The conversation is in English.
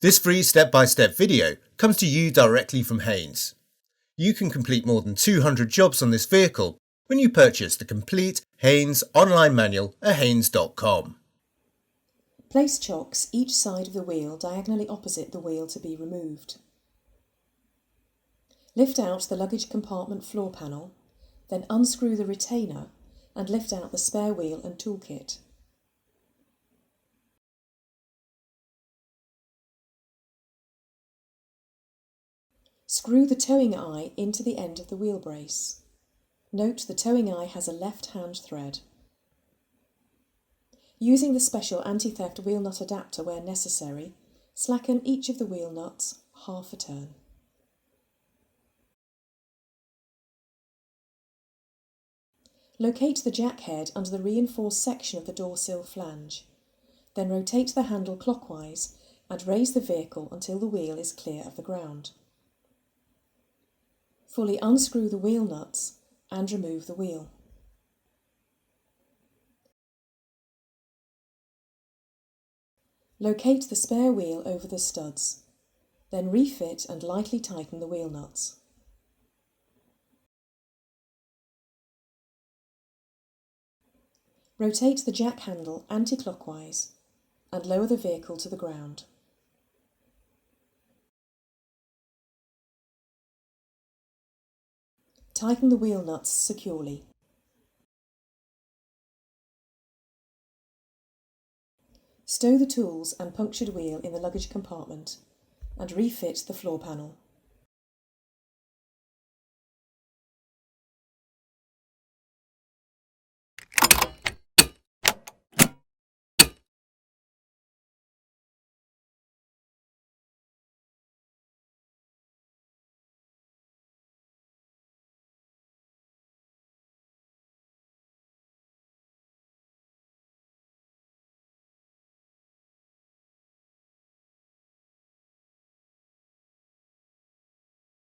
This free step-by-step video comes to you directly from Haynes. You can complete more than 200 jobs on this vehicle when you purchase the complete Haynes online manual at haynes.com. Place chocks each side of the wheel diagonally opposite the wheel to be removed. Lift out the luggage compartment floor panel, then unscrew the retainer and lift out the spare wheel and toolkit. Screw the towing eye into the end of the wheel brace. Note the towing eye has a left-hand thread. Using the special anti-theft wheel nut adapter where necessary, slacken each of the wheel nuts half a turn. Locate the jack head under the reinforced section of the door sill flange. Then rotate the handle clockwise and raise the vehicle until the wheel is clear of the ground. Fully unscrew the wheel nuts and remove the wheel. Locate the spare wheel over the studs, then refit and lightly tighten the wheel nuts. Rotate the jack handle anti-clockwise and lower the vehicle to the ground. Tighten the wheel nuts securely. Stow the tools and punctured wheel in the luggage compartment and refit the floor panel.